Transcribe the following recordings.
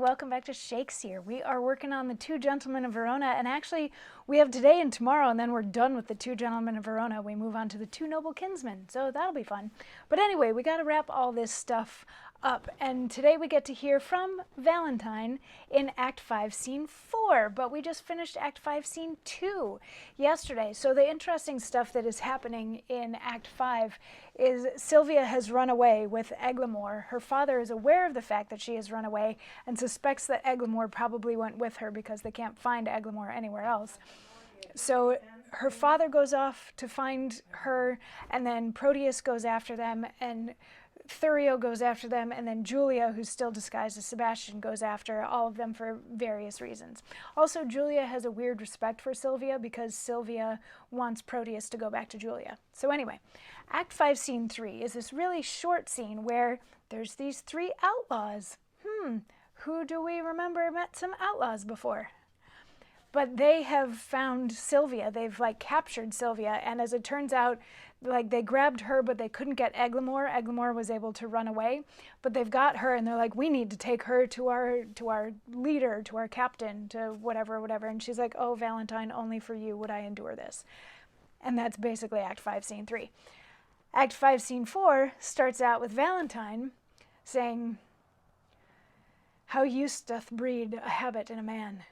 welcome back to Shakesyear. We are working on the Two Gentlemen of Verona, and actually we have today and tomorrow, and then we're done with the Two Gentlemen of Verona. We move on to the Two Noble Kinsmen, so that'll be fun. But anyway, we got to wrap all this stuff up, and today we get to hear from Valentine in Act 5, Scene 4, but we just finished Act 5, Scene 2 yesterday. So the interesting stuff that is happening in Act 5 is Sylvia has run away with Eglamour. Her father is aware of the fact that she has run away and suspects that Eglamour probably went with her because they can't find Eglamour anywhere else. So her father goes off to find her, and then Proteus goes after them, and Thurio goes after them, and then Julia, who's still disguised as Sebastian, goes after all of them for various reasons. Also, Julia has a weird respect for Sylvia because Sylvia wants Proteus to go back to Julia. So anyway, Act 5, Scene 3 is this really short scene where there's these three outlaws. Who do we remember met some outlaws before? But they have found Sylvia. They've captured Sylvia, and as it turns out, they grabbed her, but they couldn't get Eglamour. Eglamour was able to run away, but they've got her, and they're like, we need to take her to our leader, to our captain, to whatever. And she's like, oh, Valentine, only for you would I endure this. And that's basically Act 5, Scene 3. Act 5, Scene 4 starts out with Valentine saying, how use doth breed a habit in a man.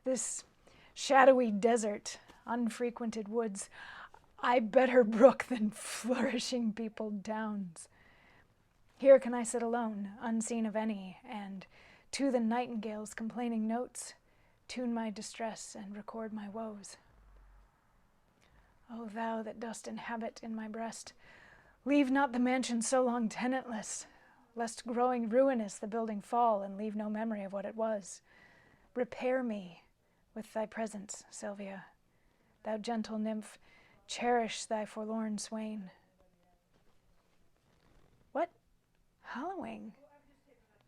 This shadowy desert, unfrequented woods, I better brook than flourishing peopled towns. Here can I sit alone, unseen of any, and to the nightingale's complaining notes, tune my distress and record my woes. O thou that dost inhabit in my breast, leave not the mansion so long tenantless, lest growing ruinous the building fall and leave no memory of what it was. Repair me with thy presence, Sylvia. Thou gentle nymph, cherish thy forlorn swain. What hallowing?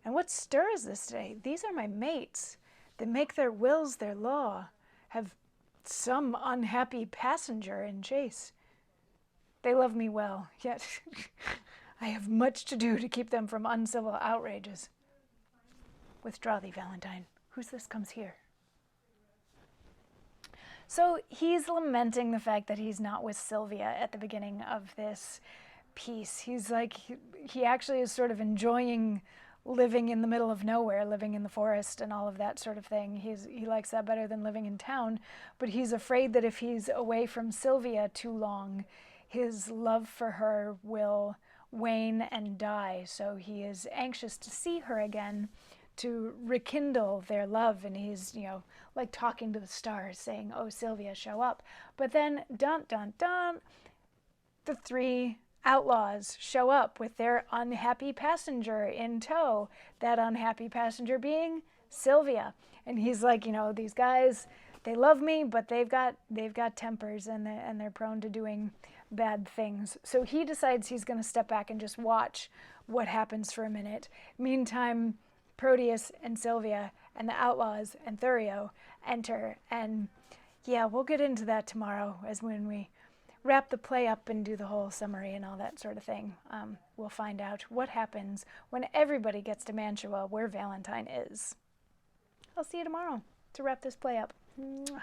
And what stir is this today? These are my mates that make their wills their law, have some unhappy passenger in chase. They love me well, yet I have much to do to keep them from uncivil outrages. Withdraw thee, Valentine. Who's this comes here? So he's lamenting the fact that he's not with Sylvia at the beginning of this piece. He's like, he actually is sort of enjoying living in the middle of nowhere, living in the forest and all of that sort of thing. He likes that better than living in town, but he's afraid that if he's away from Sylvia too long, his love for her will wane and die. So he is anxious to see her again, to rekindle their love, and he's, talking to the stars, saying, oh, Sylvia, show up. But then, dun, dun, dun, the three outlaws show up with their unhappy passenger in tow, that unhappy passenger being Sylvia. And he's like, these guys, they love me, but they've got tempers, and they're prone to doing bad things. So he decides he's going to step back and just watch what happens for a minute. Meantime, Proteus and Sylvia and the outlaws and Thurio enter, and yeah, we'll get into that tomorrow as when we wrap the play up and do the whole summary and all that sort of thing. We'll find out what happens when everybody gets to Mantua, where Valentine is. I'll see you tomorrow to wrap this play up. Mwah.